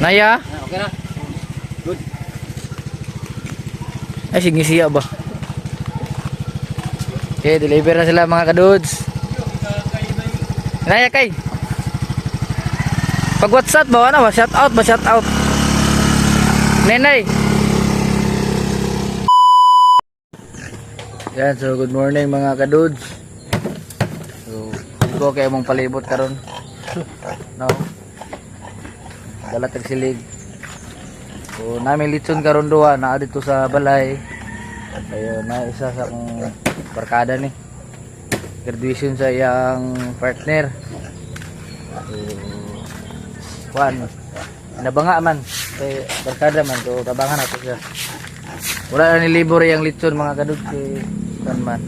Naya? Okay na. Good. Ay, sige siya ba? Okay, deliver na sila mga kadudes. Naya kay. Pag WhatsApp ba, ano ba? Shout out ba? Shout out. Nenay. Yan, so good morning mga kadudes. So, ko kayo mong palibot karon. No. Dala tagsilig. So, namin litson karon duha na dito sa balay. Kayo na isa sa akong barkada ni. Graduation sa iyang partner. So, kuan. Nabanga man kay barkada man, so tabangan nato siya. Wala na nilibor yung litson mga kadud kay kuan man.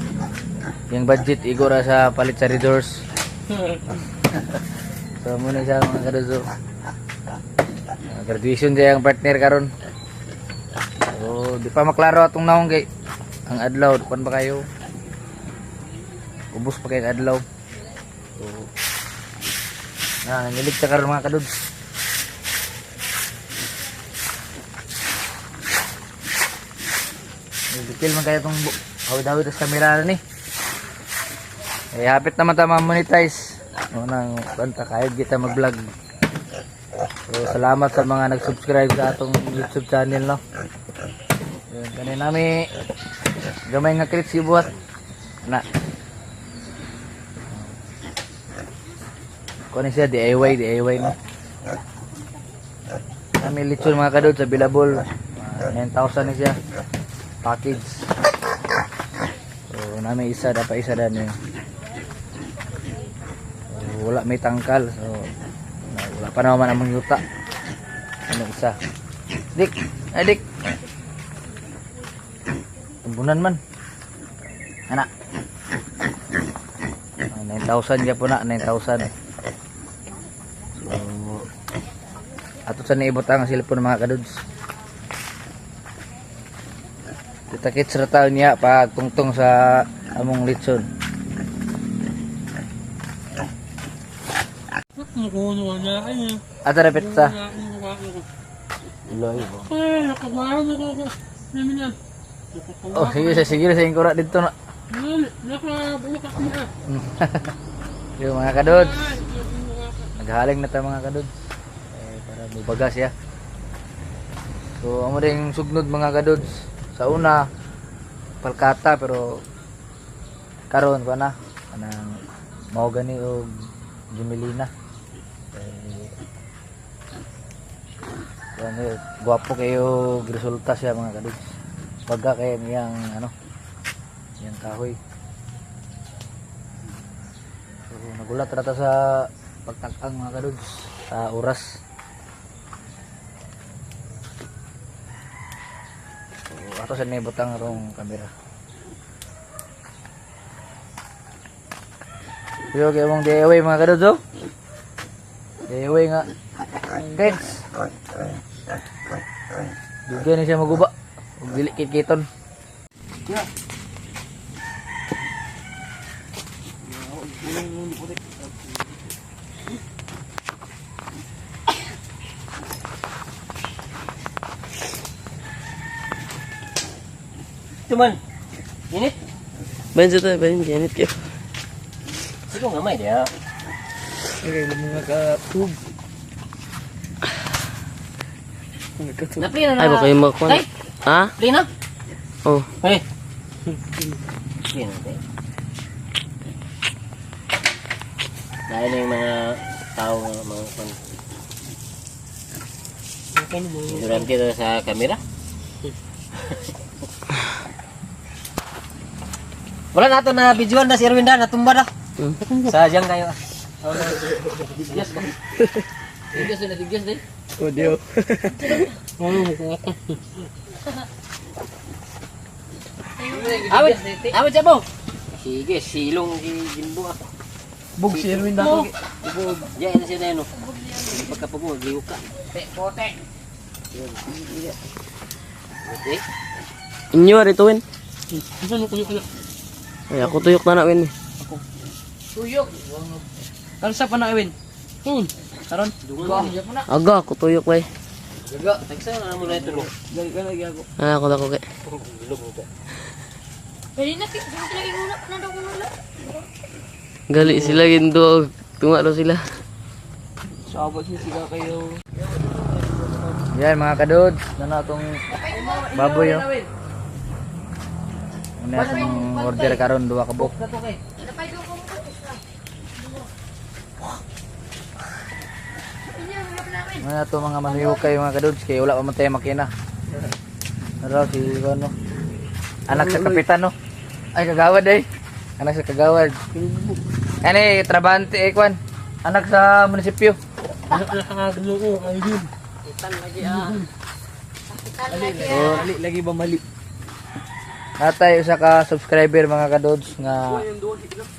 Yung budget igora sa palit sa Redors. So muna siya mga kadud. So, graduation siya yung partner karon. So di pa maklaro atong naong kay ang adlaw kuan ba kayo? Ubos pa kay adlaw. So nilig ta karon mga kadud. Detail man kaya itong hawid-hawid sa camera na ni. Eh, hapit naman tayo monetize. Unang banta kahit kita mag-vlog. So, salamat sa mga nag-subscribe sa atong YouTube channel, no. Yun, kanina namin gamay nga clips ibuhat. Na. Kunin siya, DIY, no. Kami lechon mga kadod sa Bilabol. 9,000 na siya. Package. So namin isa dapat isa dan eh. So, wala may tangkal. So wala pa naman among yuta. Ano isa? Dik, adik. Tumbunan man. Anak. 9,000 ya po na, 9,000. So ato sa niibot ang cellphone mga kadudes. Kita kits ra taon niya pag tungtong sa among litson. Ata na pizza. Loy bo. Oh, sige sa ingkura dito na. Yung mga kadod. Naghaling na ta mga kadod. Para bubagas ya. So amo ding sugnod mga kadod. Sa una palkata pero karon ko na kanang mao gani og Jumelina. Ano, guwapo kayo resulta siya mga kadudes. Pagka kayo niyang ano, niyang kahoy. So nagulat rata sa pagtakang mga kadudes sa oras. Ato sa nibutang rong kamera. Yo kay mong DIY mga kadudes oh. DIY nga. Guys. Dugay na siya maguba. Ug dili kit-kiton. Ya. Cuman init. Bayan sa tayo, bayan init kayo. Sige ngamay dia. Okay, mga ka-tube. Napli na. Ay, baka yung makuha. Ay, Ha? napli na. Oh. Hey. Yan natin. Dahil na yung mga tao mga pan. Durante ito sa kamera. Wala nato na videoan na si Erwin na natumba na. Sajang kayo. Tigyas ba? Tigyas na tigyas din. Audio. Awit, awit siya po. Sige, silong ginbo ako. Bug si Erwin dato. Bug. Diyan na siya na yun. Pagkapag liw ka. Pote. Pote. Inyo, rito, Win. Ay, ako tuyok na na, Win. Tuyok. Kalsa pa na Erwin. Karon. Aga, ako tuyok, way. Gaga, tagsa na mo na ito. Gali ka lagi ako. Ako na ko kay. Bilog mo ka. Pwede na, gusto lagi muna. Nandang ko nula. Gali sila ginto. Tunga daw sila. Sabot niya sila kayo. Yan mga kadudes, na itong baboy oh. Una sa order karon 2 kabuk. Kato kay. Napay ko kung Ano to mga manuyukay mga kadudes, kaya wala pa man tayo makina. Ano si ano? Anak sa kapitan no? Ay kagawad eh. Anak sa kagawad. Ano trabante eh kwan. Anak sa munisipyo. Nakakaglo ay din. Itan lagi ah. Oh, Lagi ba mali? natay usa ka subscriber mga kadudes nga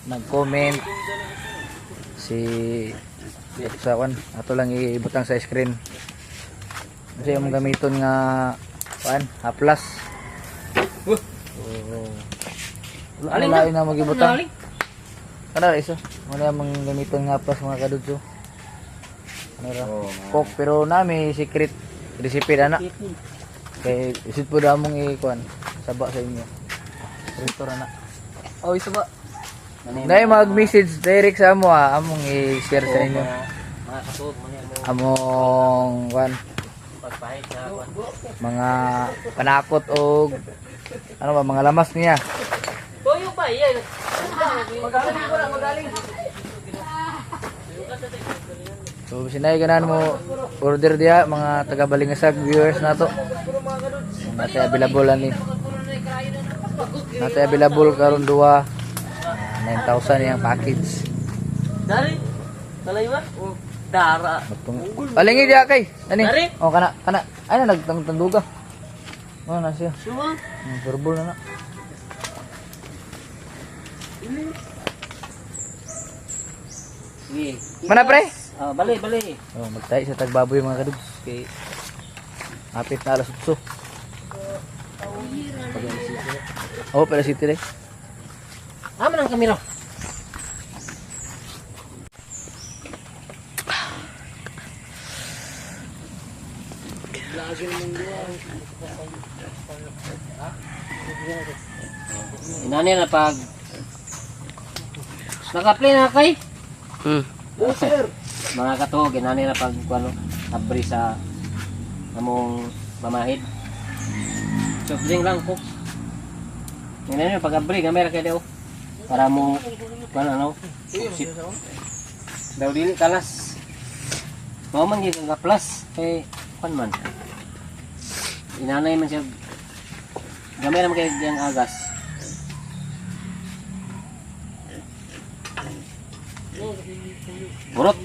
nag-comment si sa kwan ato lang ibutang sa screen. Kasi yung gamiton nga kwan, A+. Aling Wala na magibutang. Aling. Kada iso. Wala mang gamiton nga plus mga kadudes. Ano ra? Coke pero nami secret recipe ana. Kay isit po damong ikuan saba sa inyo. Rito ra na. Oh, isa ba? Nay mag-message direct sa amo among i-share sa inyo. Mga kasog mo niya mo Among kwan pagpahit sa kwan. mga panakot o ano ba mga lamas niya. Toyo pa iya. Magaling ko na magaling. So sinay ganan mo order dia mga taga Balingasag viewers nato. Natay available ani. Natay available karon 2 9,000 yang package. Dari. Talay ba? Dara. Palingi dia kay. Ani? Dari? Oh kana ay na nagtanduga. Oh na siya. Suma. Verbal na na. Sige. Mana pre? Ah, bali. Oh magtay sa tagbaboy mga kadugs kay apit na alas 8. Oh, pala city rin. Aman ang kamera. Inani na pag naka-play na kay. Mga katog, inani na pag ano, abri sa among mamahid. Soft drink lang po. Inani na pag abri, gamera kay daw. Para mo ano, sip. Daw dili kalas. Mao man gyud nga plus kay kan man. Inanay man siya. Gamera man kay diyang agas. Burot.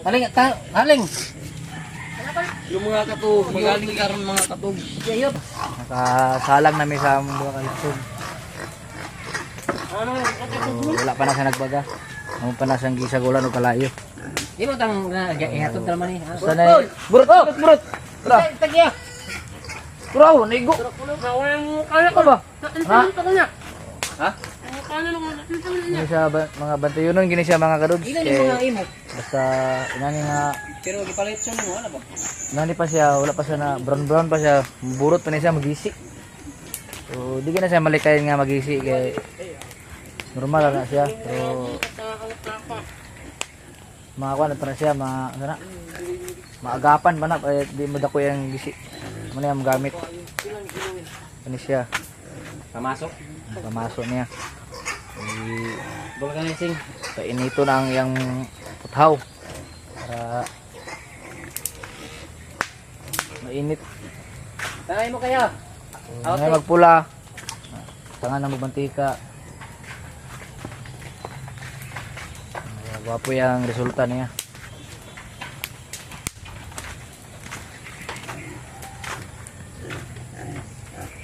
Haling. Yung mga katog, magaling karon mga katog. Yayot. Nakasalang namin sa among duha ka lisod. Wala pa na siya nagbaga. Amo pa na siyang gisagulan o kalayo. Di mo tang ihatod talaman ni. Sanay. Burot. Tagya. Bro, nigo. Kaya ka ba? Ha? Ha? Ini siya mga bantayonon gini siya mga kaduds. Ilan yung mga imo? Basta inani nga Pero gipalit siya mo wala ba? inani pa siya, wala pa siya na brown pa siya. Burot pa ni siya magisi. So di na siya malikayin nga magisi kay normal na siya. Pero mga kuan na siya, sana maagapan pa na di mo dako yang gisi. Muna yung gamit. Ano siya? Pamasok niya. Bola ka na sing. Kainito na ang yang puthaw. Para mainit. Tangay mo kaya. Ngayon magpula. Tangan na magmantika. Gwapo yung resulta niya.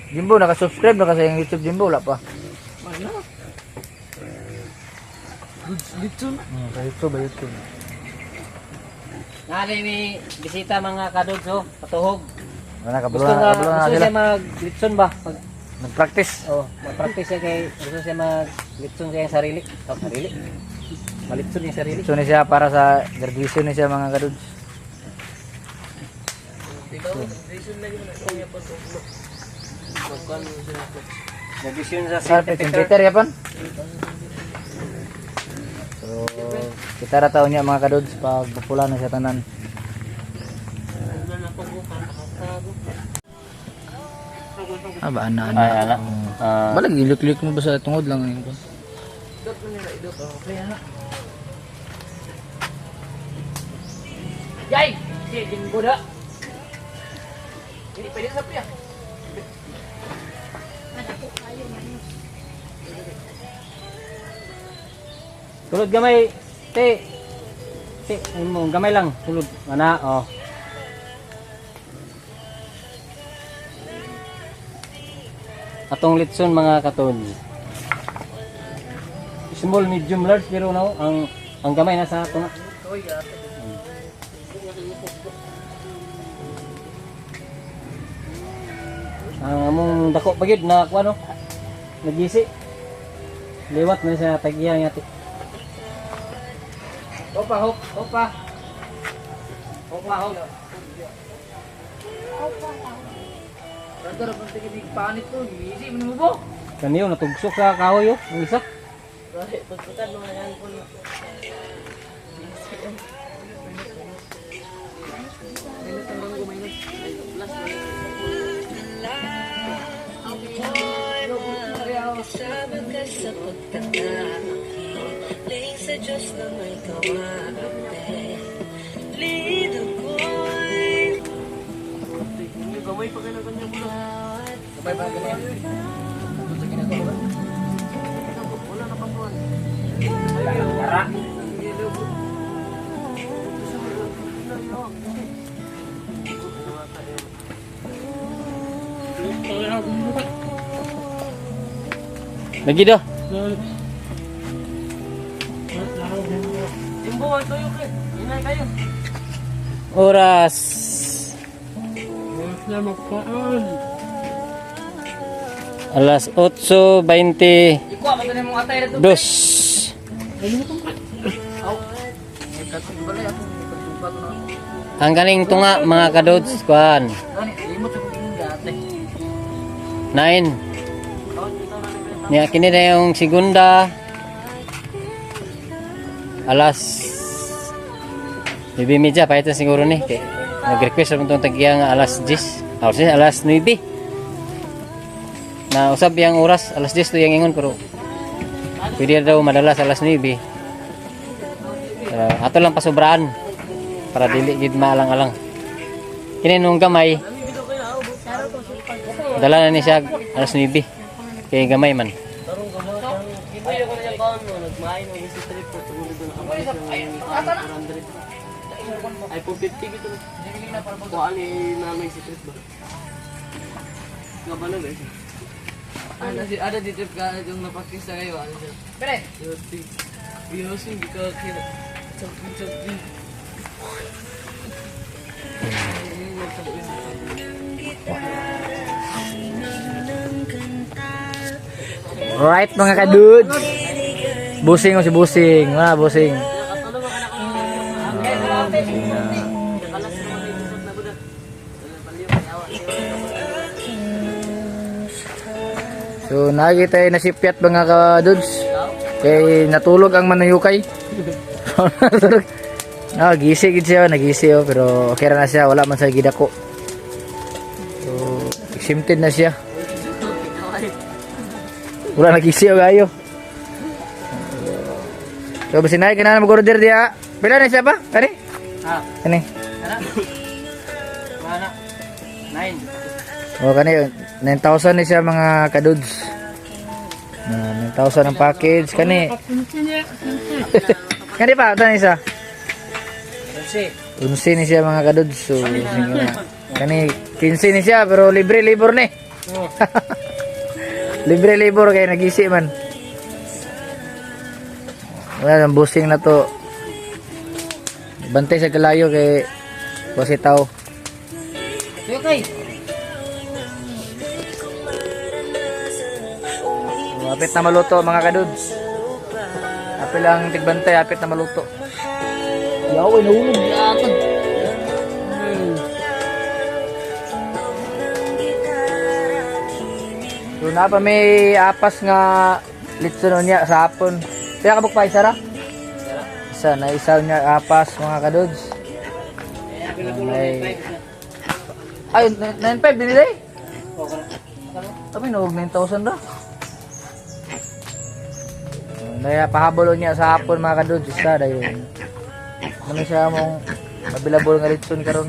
Jimbo, naka-subscribe na kasi yung YouTube Jimbo, wala pa. Litson. Sa YouTube, ba YouTube? Nali mi bisita mga kadudso, patuhog. Wala, Gusto kabulong na gusto sila. siya mag-litson ba? Pag Nag-practice. mag-practice siya kay gusto siya mag-litson siya sarili. Sarili. Malitson niya sarili. So, siya para sa graduation ni siya mga kadudes. Nag-vision sa Perfect computer ya pan. So kita ra taon niya mga kadudes pag pupula na siya tanan. Ba ana ana. Ay, ana. Balag ilik-lik mo ba sa tungod lang yun. Yay! Sige, ko na. Hindi pwede sa piya. Tulod gamay. Te. Te, mo gamay lang. Tulod. Ana, oh. Atong litson mga katon. Small, medium, large pero no, ang gamay nasa ato nga. Ang among dako pagid na kuha no. Nagisi. Liwat na sa tagiya nga ti. Opa, hop, opa. Opa, hop. Rada ra pang tingin panit ko, easy mo mo. Kaniyo natugsok sa kahoy yo, ang isa. Dali, pagputan mo yan ko. Sa Diyos na may kawabe lido ko'y Gamay pa kayo na kanya mo na. Sabay ba ganyan? Wala na patuan. Tara. Lagi dah. Timbo, ito yung kid. Inay kayo. Oras. Alas 8:22. Ikuha, matunin mong atay na ito. Ang galing tunga mga kadods kuan. Gani, limot sa kong gati. 9. Niya kini na yung segunda. Alas 9:30 pa ito siguro ni. Kay nag-request ra tong tagiya nga alas 10. Alas 9. Na usab yang oras alas 10 to yang ingon pero pwede daw madalas alas 9. Ato lang pasubraan para dili gid maalang-alang. Kini nung gamay dala na ni siya alas 9. Kay gamay man. Ibo yung kanya kaon mo, nagmain ng isi trip ko. Tumulog doon ako sa 400. Ay, 450 gitu. Kuhaan ni namin si trip ba? Nga ba na guys? Ada di trip ka yung napakisa kayo. Ano siya? Pere! Yosi. Yosi, because kina. Chok-chok. Alright mga kadudes. Busing o si Busing. Wala Busing. So nakita tayo nasipyat mga kadudes. Kay natulog ang manayukay. Gising siya, nagisi oh, pero okay na siya, wala man sa gidako. So exempted na siya. Wala nagisi oh gayo. So basinay kana na mag-order dia. Pila na siya ba? Kani? Ah, Kani. ana. 9. Oh kani 9,000 ni siya mga kadudes. 9,000 ang package kani. Kani pa ito ni siya. Kasi 11 ni siya mga kadudes. So kani 15 ni siya pero libre libur ni. Libre libur kay nagisi man. Wala ang busing na to. Bantay sa kalayo kay kasi tao. okay. Apit na maluto mga kadudes. Apil lang tigbantay, apit na maluto. Yaw, nahulog yatag. na pa may apas nga litson niya sa hapon. Kaya kabuk pa isa ra? Isa na isaw niya apas mga kadudes. May ay 9.5 din day. Kami nuog 9,000 ra. Daya pahabol niya sa hapon mga kadudes isa dayon. Ano siya mong available nga litson karon.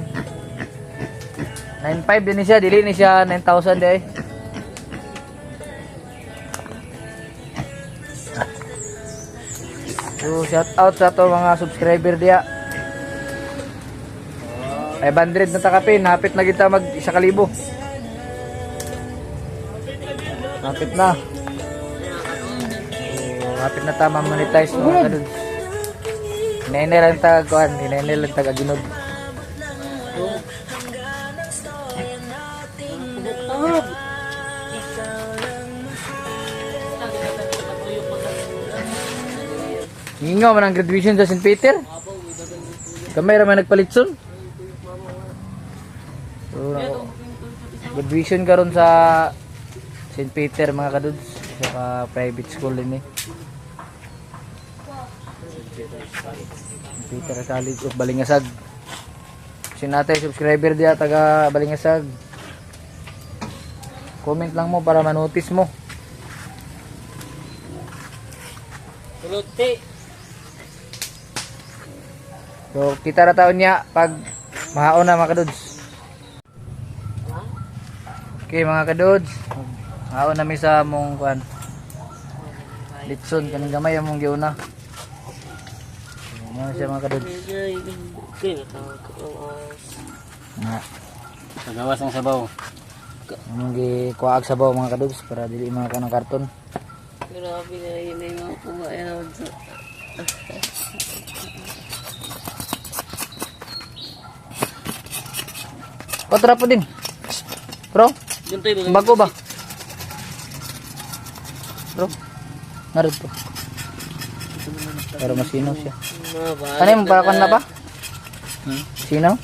9.5 din siya, dili ni siya 9,000 day. So shout out sa to mga subscriber dia. 500 na takapin, hapit na kita mag 1,000. Hapit na. So, hapit na ta ma-monetize mga kadud. Hinay lang tag kuan, hinay lang tag aginod. Hingaw man ang graduation sa St. Peter. Kamay ra man nagpalitson. So, graduation karon sa St. Peter mga kadudes, sa private school din eh. St. Peter College of Balingasag. Sinatay subscriber dia taga Balingasag. Comment lang mo para ma-notice mo. Tuluti. So, kita ra taon niya pag mahaon na mga kadudes. Okay mga kadudes, mahaon na mi sa mong kuan. Litson kanang gamay among giuna. Ano siya mga kadudes? Okay, nakakawas. Nga, Pagawas ng sabaw. among gikuaag sabaw mga kadudes para dili mga kanang karton. Grabe na yun na yung mga kumain sa... Otra po din. Bro, Guntay ba? bago ba? Bro, narid po. Para masinaw siya. Ano yung parakan na ba? Sinaw?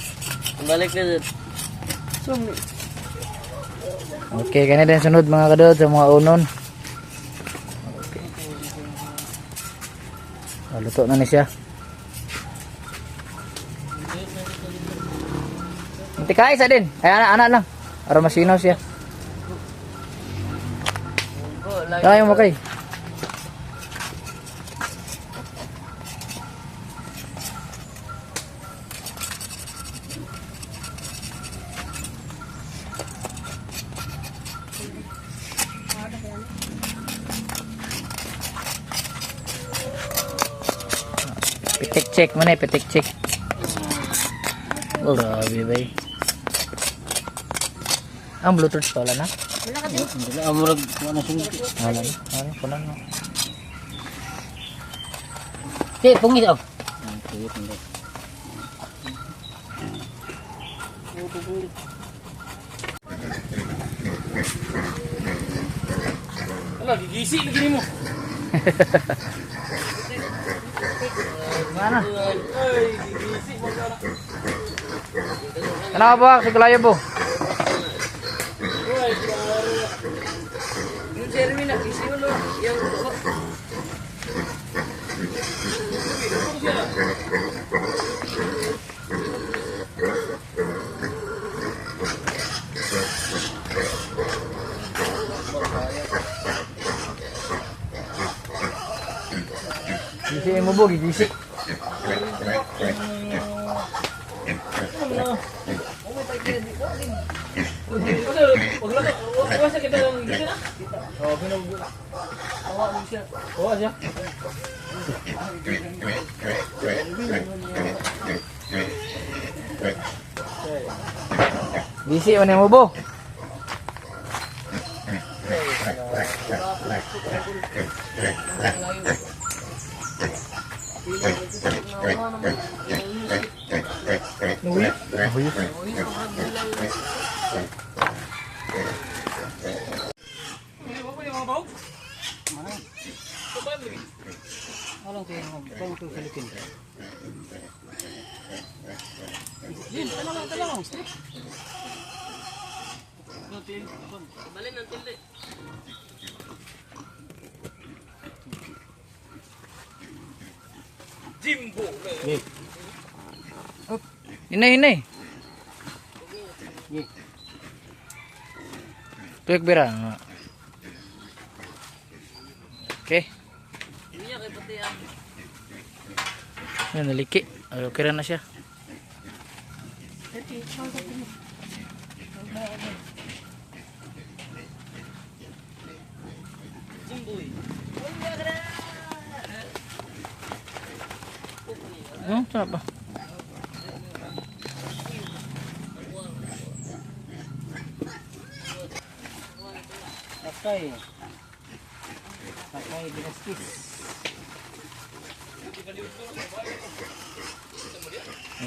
Balik na dyan. Okay, kanya din sunod mga kadod sa mga unon. Okay. Luto na ni siya. Tika isa din. Ay ana lang. Para masinaw siya. Kaya mo kay. Pitik check mana ya pitik check. Oh, grabe bay. Ang Bluetooth pala na. Hindi na amurag ano sunod. Ano pala na. Ti, pungit oh. Ala, gigisi lagi mo. Mana? Ay, gigisi mo ka. Kenapa ba? Sigulayo po. Yung Jeremy na, gisi mo lo. Yung... Gisi mo po, gisi. Wag sa kita lang gisi na. Oh, pinag... Tawa mo siya. Oh, siya. Gisi man mo po. Walang kayo bang ito Philippine ka. Jin, talagang strip. Balin ng tilde. Inay. Tuyok bira. Okay. Iya kay pati ah. Yan, naliki. Okay na siya. Jimboy. Sarap ba? Sakay. Sakay binaskis.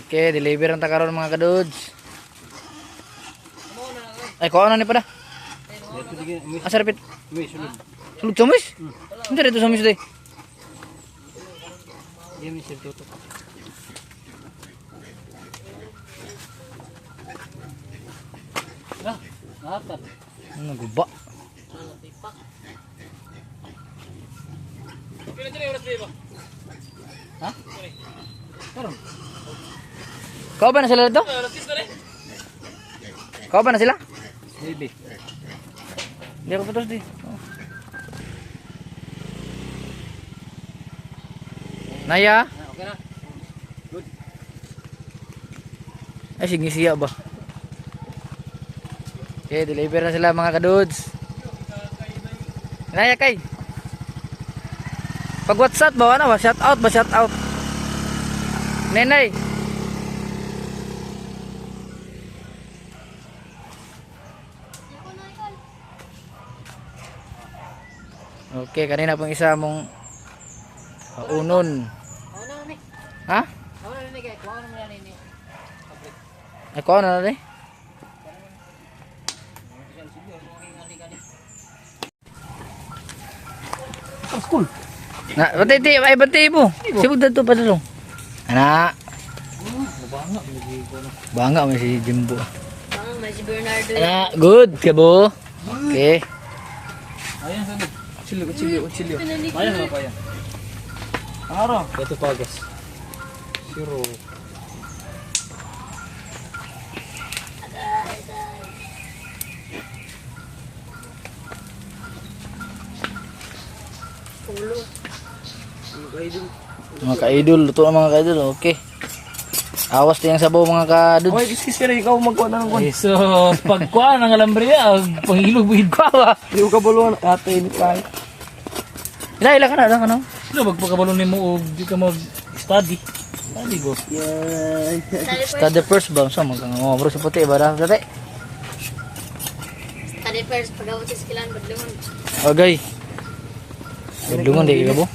Okay, deliver ang takaroon mga kadudes. Ay, kuha na ni pada. Asa rapid? Sulog sa mis? Hindi rito sa mis day. Dia mesti tutup. Dapat. Naguba. Ha? Karon. Kau ba na sila dito? Kau ba na sila? Baby. Hindi ako putos di. Naya? Okay na. Ay, sige siya ba? Okay, deliver na sila mga kadudes. Naya kay. Pag WhatsApp ba, ano ba? Shout out ba? Shout out. Nenay. Okay, kanina pong isa mong unon. Ha? Ay, kuha na na School. Na, bantay mo. Sibog dito pa dito. Ana. Bangga mo si Jimbo. May si Bernardo. Ana, good kabo. Okay. Ayan sa Uchilyo. Ayan na pa yan. Araw. Ito pagas. Siro. Mga ka-idol, luto ang mga ka-idol. Okay. Awas tiyang sabaw mga ka-dudes. Oy, kiskis ka rin. Ikaw magkuha na ng kuhan. So, pagkuha ng alambriya, panghilog buhid ko ba? Hindi ko kabuluan. Ate, hindi tayo. Ila ka na. Sino magpakabalon ni mo o di ka mag-study? Study ko. Yan. Study first ba? Sa mga bro sa puti ba? Dati. Study first, pag-awat sa skilan, badlungan. Okay. Badlungan di ka bo.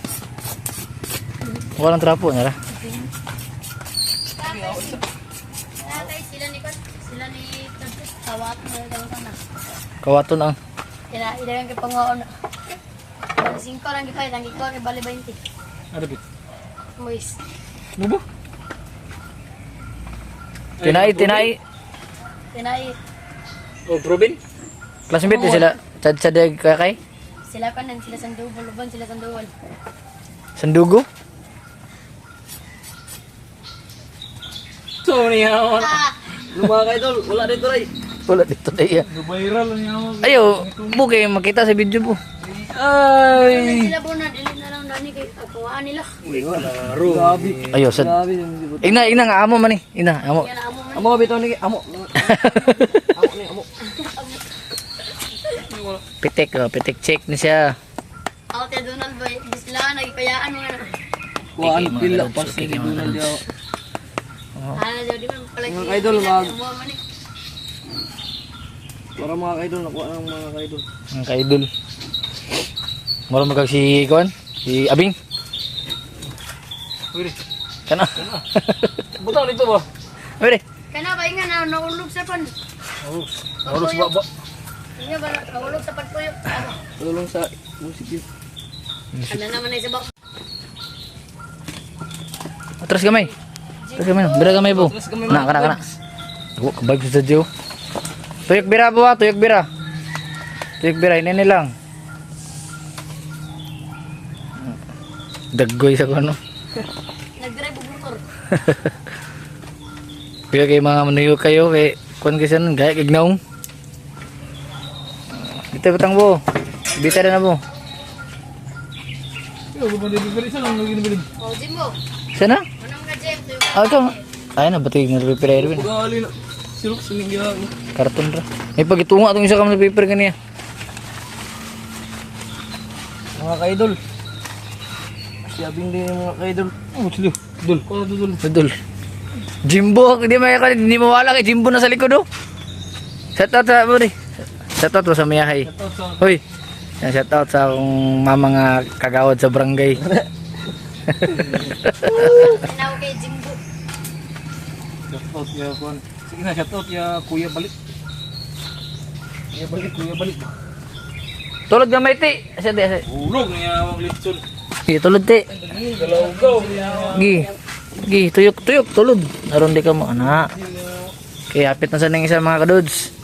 Walang trapo niya ra. Tatay, sila ni Kawat na daw sana. Kawaton ang. Idagan kay pangoon. 5 lang gipay, tangi ko kay bali 20. Ano bit? Mois. Ano ba? Tinay. Tinay, O, Robin? Classmate sila. Chad kay. sila kanan, sila sandubo, luban, sila sanduwal. Sandugo. So, niya ako. Mga kaidol, wala dito rin. Wala dito na iya. Viral niya ako. Ayo, bukay makita sa video po. Ay! Sila po na, dili na lang dani kay pagkuhaan nila. Laro. Grabe. Ayo, sad. Grabe. Ina nga amo man ni. Ina, amo. Yan amo man. Amo, bitaw ni Amo. Amo. Pitik check ni siya. Ako kay Donald boy, bisla nagipayaan mo na. Kuhaan Mga pila kadods, pas okay, ni mga Donald kadods. yaw. Ano daw di man pala. Mga idol, mag- Amo man eh. Para mga kaidol, nakuha ng mga kaidol. Ang kaidol. Mura magag si Kuan, si Abing. Pwede. Kana. Butaw nito ba? Pwede. Kana ba nga na naulog sa pan? Halos ba? Nga ba naulog sa pagpuyo? Tulong sa musik yun. Ano naman ay sabak? Atras gamay. Atras gamay. Bira gamay po. Atras gamay, Na kana. Ako kabag sa Joe. Tuyok bira po ha, tuyok bira. Tuyok bira, ini lang. Daggoy sa kuno. Nag-drive og motor. Kaya kay mga manuyo kayo, kay kuan kasi nun, gaya kignaong. Ito batang po. Bita na po. Oh, Jimbo. Sana? Anong nga Jim? Tuyo ka. Ah, ito. Ay na, ba't yung paper Erwin? Gali na. Silok sining gila. Karton ra. May pagitunga itong isa ka sa paper kaniya. Mga ka-idol. Siyabing din yung mga ka-idol. Oh, silo. Dul. Kung ano dul? Idol. Jimbo, hindi mawala kay Jimbo na sa likod oh. Shoutout sa mo Shoutout mo sa Miyahay. Hoy. Yan, shoutout sa akong mama nga kagawad sa barangay. Tinaw kay Jimbo. Shoutout ya kuan. Sige na, shoutout ya Kuya Balik. Kuya Balik, Kuya Balik. Tulad gamay ti. Asa di asa. Ulog niya ang litson. Gi tulad ti. Galawgaw. Gi tuyok tulod. Aron di ka mo ana. Kaya hapit na sa nang isa mga kadods.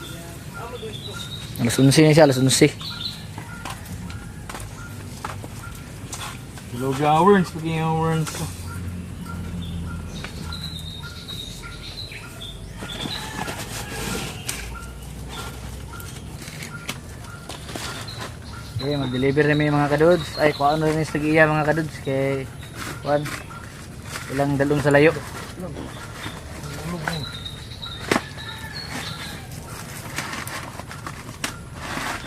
Alas 11 na siya, alas 11. Galawgaw worms, paging yung worms. Okay, mag-deliver na may mga kadods. Ay, kung ano rin yung stagiya mga kadods. Kay, kuan, ilang dalon sa layo.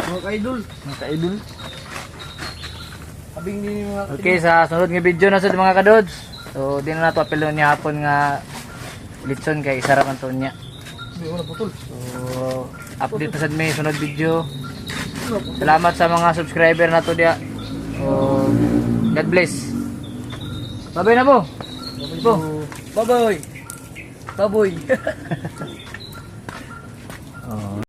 Mga ka-idol. Mga ka-idol. Abing din yung mga Okay, sa sunod nga video na sa mga kadods. So, di na nato apelon niya hapon nga litson kay isa raman to niya. Hindi, wala putol. So, update na sa may sunod video. Salamat sa mga subscriber na to dia. So, God bless. Babay na po. Po. Bye-bye. Baboy. Oh.